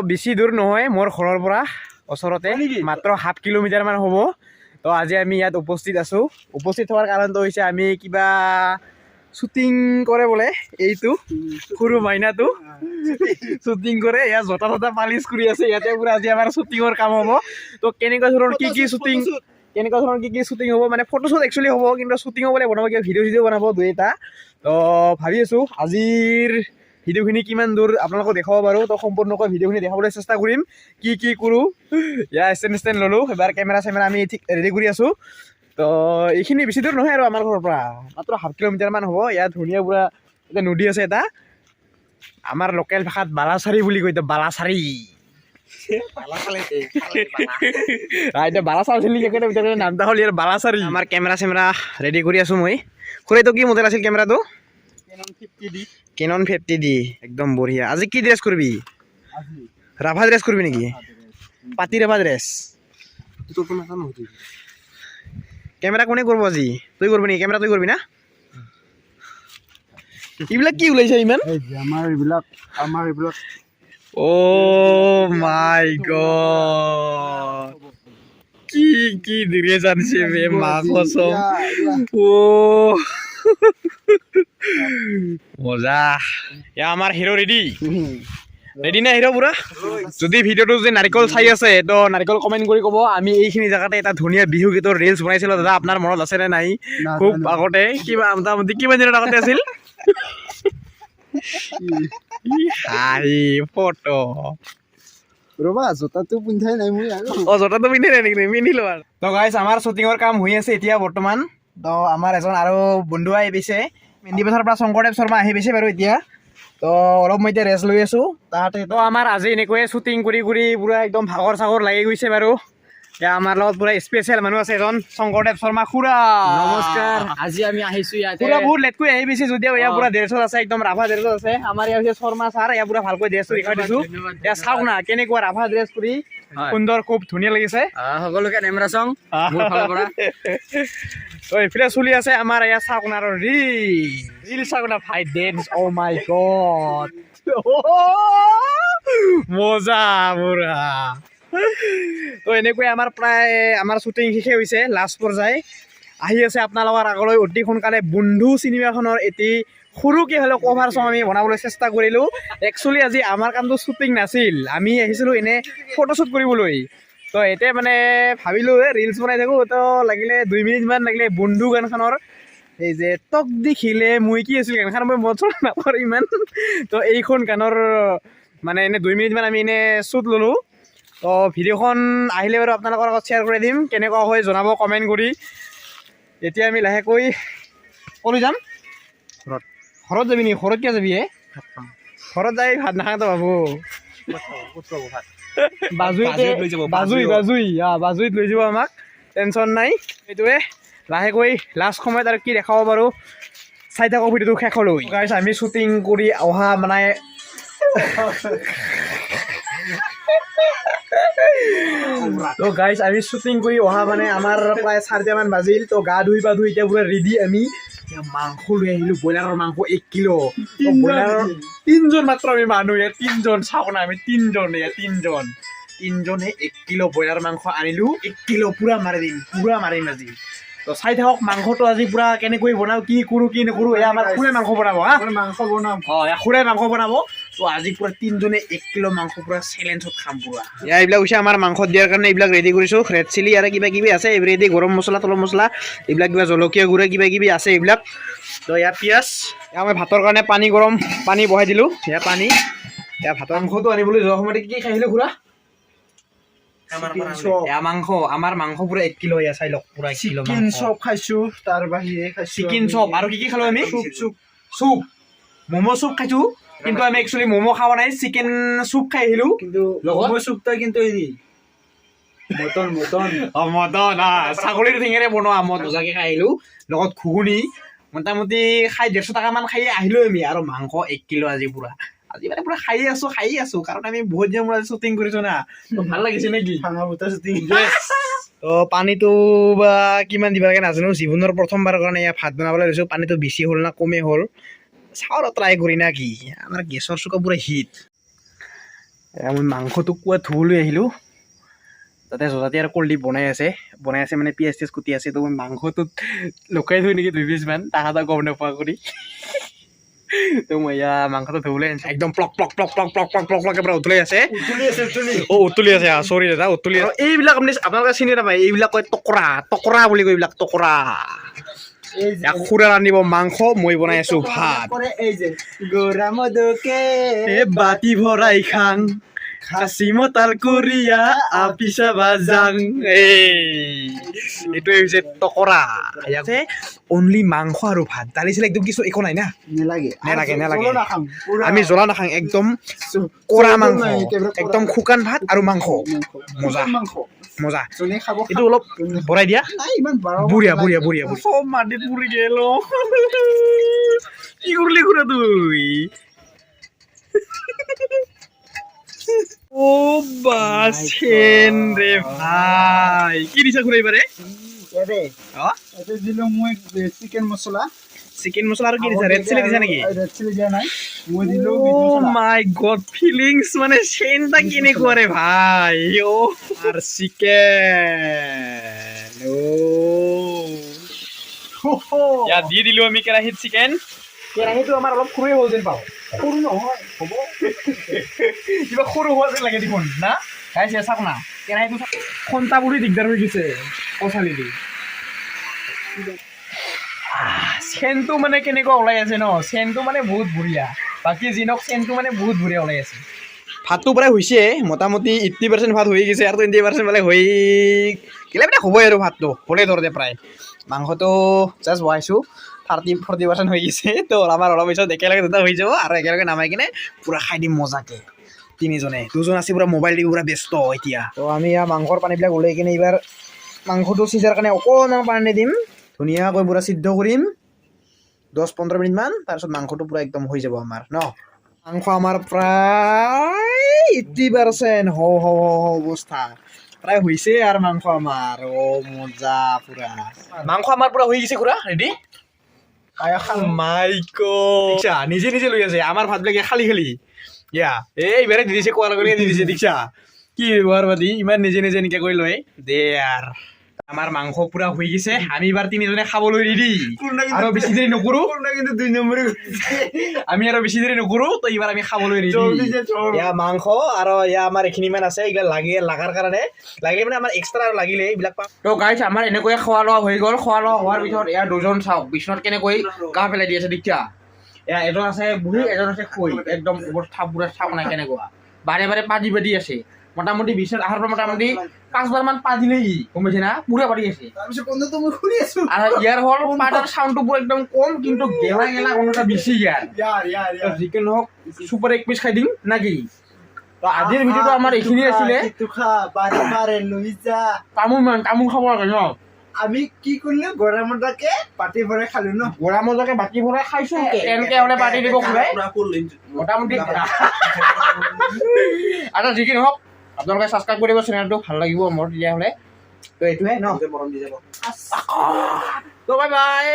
বেছি দূৰ নহয় মোৰ ঘৰৰ পৰা ওচৰতে মাত্ৰ 1/2 কিলোমিটাৰমান হ'ব। তো আজি আমি ইয়াত উপস্থিত আছোঁ। উপস্থিত হোৱাৰ কাৰণটো হৈছে আমি কিবা শ্বুটিং কৰে বোলে। এইটো সৰু মাইনাটো শ্বুটিং কৰে, ইয়াত জোতা জোতা পালিচ কৰি আছে। ইয়াতে পুৰা আজি আমাৰ শ্বুটিঙৰ কাম হ'ব। তো কেনেকুৱা ধৰণৰ কি শ্বুটিং হ'ব মানে ফটোশ্বুট একচুৱেলি হ'ব, কিন্তু শ্বুটিঙো বোলে বনাব, কিবা ভিডিঅ' বনাব দুই এটা। তো ভাবি আছোঁ আজিৰ ভিডিঅ'খিনি কিমান দূৰ আপোনালোকক দেখাব পাৰোঁ। তো সম্পূৰ্ণকৈ ভিডিঅ'খিনি দেখাবলৈ চেষ্টা কৰিম। কি কৰোঁ ইয়াৰ ষ্টেণ্ড ল'লোঁ, এবাৰ কেমেৰা আমি ঠিক ৰেডি কৰি আছোঁ। তো এইখিনি বেছি দূৰ নহয় আৰু আমাৰ ঘৰৰ পৰা মাত্ৰ 1/2 কিলোমিটাৰমান হ'ব। ইয়াত ধুনীয়া পুৰা এটা নদী আছে, এটা আমাৰ লোকেল ভাষাত বালাচাৰী বুলি কয়। বালাচাৰী এতিয়া বালাচাৰী নামটা হ'ল ইয়াৰ বালাচাৰী। আমাৰ কেমেৰা ৰেডি কৰি আছোঁ মই। খুৰীটো কি মডেল আছিল কেমেৰাটো? কেনন 50D। একদম বঢ়িয়া। আজি কি ড্ৰেছ কৰিবি? ৰাভা ড্ৰেছ কৰিবি নেকি? পাতি ৰাভা ড্ৰেছ। কেমেৰা কোনে কৰিব আজি? তই কৰিবি নেকি? কেমেৰা তই কৰিবি না? এইবিলাক কি ওলাইছে ইমান? আমাৰ এইবিলাক অ' মাই গড, কি ড্ৰেছ আনিছে বে মাকসম। অ' মজা। এয়া আমাৰ হিৰো ৰেডি না হিৰো পুৰা? যদি ভিডিঅ'টো যদি নাৰিকল চাই আছে তো নাৰিকল কমেণ্ট কৰি ক'ব। আমি এইখিনি জেগাতে এটা ধুনীয়া বিহু গীতৰ ৰিলছ বনাইছিলোঁ দাদা, আপোনাৰ মনত আছেনে নাই? খুব আগতে, কিবা মোটামুটি কিমান দিনৰ আগতে আছিল? ফটো ৰবা, জোতাটো পিন্ধাই নাই মই। জোতাটো পিন্ধে নাই নেকি? পিন্ধিলো আৰু। তো গাইছ আমাৰ শ্বুটিঙৰ কাম হৈ আছে এতিয়া বৰ্তমান। তো আমাৰ এজন আৰু বন্ধু আহি পাইছে, মেন্দিপথাৰৰ পৰা শংকৰদেৱ শৰ্মা আহি পাইছে বাৰু এতিয়া। তো অলপ মই এতিয়া ৰেষ্ট লৈ আছোঁ তাহাঁতে। তো আমাৰ আজি এনেকৈয়ে শ্বুটিং কৰি পুৰা একদম ভাগৰ চাগৰ লাগি গৈছে বাৰু। এতিয়া আমাৰ লগত পুৰা স্পেচিয়েল মানুহ আছে এজন, শংকৰদেৱ শৰ্মা খুৰা। নমস্কাৰ। আজি আমি আহিছোঁ ইয়াতে। পুৰা বহুত লেটকৈ আহি পাইছে যদিও ইয়াৰ পুৰা ড্ৰেছত আছে, একদম ৰাভা ড্ৰেছত আছে। আমাৰ ইয়াৰ হৈছে শৰ্মা ছাৰ, ইয়াৰ পুৰা ভালকৈ ড্ৰেছটো দেখাই দিছোঁ। এতিয়া চাওক না কেনেকুৱা ৰাভা ড্ৰেছ কৰি সুন্দৰ, খুব ধুনীয়া লাগিছে। সকলোকে নেমৰাচং মোৰ ফালৰ পৰা। তো এইফালে চলি আছে আমাৰ এয়া চাওক না আৰু ৰিল চাওক না ভাই ডেন্স। অ' মাই গড, মজা পুৰা। তো এনেকৈ আমাৰ প্ৰায় আমাৰ শ্বুটিং শেষে হৈছে, লাষ্ট পৰ্যায় আহি আছে আপোনালোকৰ আগলৈ অতি সোনকালে। বন্ধু চিনেমাখনৰ এটি সৰুকৈ হ'লেও কভাৰ চং আমি বনাবলৈ চেষ্টা কৰিলোঁ। একচুৱেলি আজি আমাৰ কামটো শ্বুটিং নাছিল, আমি আহিছিলোঁ এনেই ফটোশ্বুট কৰিবলৈ। তো এতিয়া মানে ভাবিলোঁ ৰিলছ বনাই থাকোঁ, তো লাগিলে 2 মিনিটমান লাগিলে বন্ধু গানখনৰ এই যে তক দেখিলে মই কি আছিল গানখন, মই মনত নাপাওঁ ইমান। তো এইখন গানৰ মানে এনেই 2 মিনিটমান আমি এনেই শ্বুট ল'লোঁ। তো ভিডিঅ'খন আহিলে বাৰু আপোনালোকৰ আগত শ্বেয়াৰ কৰি দিম, কেনেকুৱা হয় জনাব কমেণ্ট কৰি। এতিয়া আমি লাহেকৈ ক'লৈ যাম? ঘৰত যাবি নেকি? ঘৰত কিয় যাবি? ঘৰত যাই ভাত নাখাওঁ তো বাবু। বাজুইত লৈ যাব আমাক, টেনশ্যন নাই। সেইটোৱে লাহেকৈ লাষ্ট সময়ত আৰু কি দেখাব পাৰোঁ চাই থাকক ভিডিঅ'টো শেষলৈ। গাইছ আমি শ্বুটিং কৰি অহা মানে তো গাইছ আমি শ্বুটিং কৰি অহা মানে আমাৰ প্ৰায় 4টামান বাজিল। তো গা ধুই এতিয়া পুৰা ৰেডি। আমি মাংস লৈ আহিলোঁ, ব্ৰইলাৰৰ মাংস 1 কিলো। ব্ৰইলাৰৰ 3জন মাত্ৰ আমি মানুহ, ইয়াত 3জন চাওক না, আমি 3জনে 1 কিলো ব্ৰইলাৰ মাংস আনিলোঁ। 1 কিলো পুৰা মাৰিম আজি। তো চাই থাকক মাংসটো আজি পুৰা কেনেকৈ বনাওঁ, কি কৰোঁ কি নকৰোঁ। এয়া আমাৰ খুৰাই মাংস বনাব। খুৰাই মাংস বনাব। তো আজি পুৰা 3জনে 1 কিলো মাংস পুৰা চেলেঞ্জত খাম পুৰা। এয়া এইবিলাক হৈছে আমাৰ মাংসত দিয়াৰ কাৰণে এইবিলাক ৰেডি কৰিছোঁ। ৰেড চিলি আৰু কিবা কিবি আছে ৰেডি, গৰম মছলা তলম মছলা এইবিলাক, কিবা জলকীয়া গুড়া কিবা কিবি আছে এইবিলাক। তো এয়া পিঁয়াজ, এয়া মই ভাতৰ কাৰণে পানী বহাই দিলোঁ। এয়া পানী, এয়া ভাতৰ মাংসটো আনিবলৈ যোৱা সময়তে কি খাইছিলোঁ খুৰা? আমাৰ মাংস পুৰা 1 কিলো। এয়া চাই লওক পুৰা 1 কিলো চিকেন চপ খাইছোঁ, তাৰ বাহিৰে চিকেন চপ আৰু কি খালোঁ আমি? চুপ, ম'ম' চুপ খাইছোঁ। কিন্তু আমি একচুৱেলি ম'ম' খোৱা নাই, চিকেন চুপ খাই আহিলোঁ। কিন্তু ম'ম' চুপটা কিন্তু হেৰি মটন ছাগলীৰ ঠেঙেৰে বনোৱা মজাকৈ খাই আহিলোঁ। লগত ঘুগুনি মোটামুটি 150 টকামান খাই আহিলোঁ আমি। আৰু মাংস 1 কিলো আজি মানে পুৰা খাই আছোঁ কাৰণ আমি বহুত দিনৰ মূৰত শ্বুটিং কৰিছোঁ না। ভাল লাগিছে নেকি? তো পানীটো বা কিমান দিব লাগে নাজানো, জীৱনৰ প্ৰথমবাৰৰ কাৰণে ইয়াত ভাত বনাবলৈ লৈছোঁ। পানীটো বেছি হ'ল না কমেই হ'ল চাওঁ আৰু ট্ৰাই কৰি না কি। আমাৰ গেছৰ চুকা পুৰা হিট। মই মাংসটো কুৱাত ধুবলৈ আহিলোঁ তাতে যজাতি আৰু কলডিপ বনাই আছে মানে পিঁয়াজ চিয়াজ কুটি আছে তো মই মাংসটোত লুকাই থৈ নেকি 2 পিচমান তাহাঁতক গম নোপোৱা কৰি তো মই এয়া মাংসটো ধুবলৈ আনিছোঁ একদম প্লক প্লক প্লক প্লক প্লক প্লক প্লক প্লক এবাৰ উতলি আছে উতলি আছে চৰি দাদা উতলি আছে এইবিলাক আপোনালোকে চিনি নাপায় এইবিলাক কয় টকৰা বুলি কয় এইবিলাক টকৰা খুৰা ৰান্ধিব মাংস মই বনাই আছো ভাত বাতি ভৰাই খাং খাচী মতাল কৰিয়া আপিছা বাজাং এইটোৱে হৈছে টকৰা ইয়াতে অনলি মাংস আৰু ভাত দালি চালি একদম কিছু একো নাই না নেলাগে আমি জ্বলা নাখাং একদম কৰা মাংস একদম শুকান ভাত আৰু মাংস মজা এইটো অলপ বঢ়াই দিয়া বঢ়িয়া চব মাটিত পুৰি গেল কি কৰিলি খুৰা তুই ও বাছেন ৰে ভাই কি দিছা খুৰা এইবাৰে চিকেন মছলা আৰু কি দিছা ৰেড চিলি দিছা নেকি ৰেড চিলি দিয়া নাই মই দিলো Oh my god, feelings মানে চেনটা কেনেকুৱা ৰে ভাই ও আৰ চিকেন ইয়া দি দিলো আমি কেৰাহীত চিকেন কেৰাহীটো আমাৰ অলপ সৰুৱে হ'ল যেন পাওঁ সৰু নহয় হ'ব কিবা সৰু হোৱা যেন লাগে দেখোন না খাইছে চাওক না কেৰাহীটো খন্তা বুলি দিগদাৰ হৈ গৈছে কঁচালি দি চেনটো মানে কেনেকুৱা ওলাই আছে ন চেনটো মানে বহুত বঢ়িয়া বাকী জিনক চেনটো মানে বহুত বঢ়িয়া ওলাই আছে ভাতটো প্ৰায় হৈছে মোটামুটি 80% ভাত হৈ গৈছে আৰু 20% মানে হৈ গেলে মানে হ'বই আৰু ভাতটো হ'লে ধৰতে প্ৰায় মাংসটো জাষ্ট বহাইছোঁ 30-40% হৈ গৈছে তো আমাৰ অলপ পিছত একেলগে দুটা হৈ যাব আৰু একেলগে নামাই কিনে পূৰা খাই দিম মজাকৈ তিনিজনে দুজন আছে পূৰা মোবাইল দি পূৰা ব্যস্ত এতিয়া তো আমি মাংসৰ পানীবিলাক ওলাই কিনে এইবাৰ মাংসটো সিজাৰ কাৰণে অকণমান পানী দিম ধুনীয়াকৈ পূৰা সিদ্ধ কৰিম 10-15 মিনিটমান তাৰপিছত মাংসটো পূৰা একদম হৈ যাব আমাৰ ন মাংস আমাৰ প্ৰায় 80% অৱস্থা প্ৰায় হৈছে আৰু মাংস আমাৰ মজা পূৰা মাংস আমাৰ পূৰা হৈ গৈছে খুৰা ৰেডি নিজে লৈ আছে আমাৰ ভাতবিলাকে খালি এইবাৰে দি দিছে কোৱাৰ লগে দি দিছে দেখিছা কি ব্যৱহাৰ পাতি ইমান নিজে এনেকৈ কৰি লয় দে আৰু আমাৰ মাংস পুৰা হৈ গৈছে আমি এবাৰ তিনিজনে খাবলৈ ৰেডি আৰু বেছি দেৰি নকৰো কিন্তু 2 নম্বৰ আমি আৰু বেছি দেৰি নকৰো তো এইবাৰ আমি খাবলৈ ৰেডি ইয়া মাংস আৰু ইয়া আমাৰ এইখিনি মান আছে এইবিলাক লাগাৰ কাৰণে লাগে মানে আমাৰ এক্সট্ৰা আৰু লাগিলে এইবিলাক তো গাইছ আমাৰ এনেকৈ খোৱা লোৱা হৈ গ'ল খোৱা লোৱা হোৱাৰ পিছত ইয়াৰ দুজন চাওক বিচনাত কেনেকৈ গা পেলাই দি আছে দেখিছা এয়া এজন আছে বুঢ়ী এজন আছে খুই একদম অৱস্থা পুৰা চাওক নাই কেনেকুৱা বাৰে বাৰে পাতি আছে মোটামুটি বিচনাত আহাৰ পৰা মোটামুটি 5 বাৰ মান পাতিলেই গম পাইছে না পুৰা পাতি আছে আৰু ইয়াৰ হ'ল পাতাৰ চাউণ্ডটো পুৰা একদম কম কিন্তু গেলা কোনোটা বেছি ইয়াৰ চিকেন হওক চুপাৰ এক পিচ খাই দিম নাকি তো আজিৰ ভিডিঅ'টো আমাৰ এইখিনি আছিলে তামোল খাব লাগে ন আমি কি কৰিলো গৰামতাকে পাতি ভৰাই খালো ন গৰামতাকে বাতি ভৰাই খাইছো এনেকে হ'লে পাতি দিব খুৰাই মোটামুটি আৰু যি কি নহওক আপোনালোকে ছাবস্ক্ৰাইব কৰিব চেনেলটো ভাল লাগিব মোৰ তেতিয়াহ'লে তো এইটোহে ন তো বাই বাই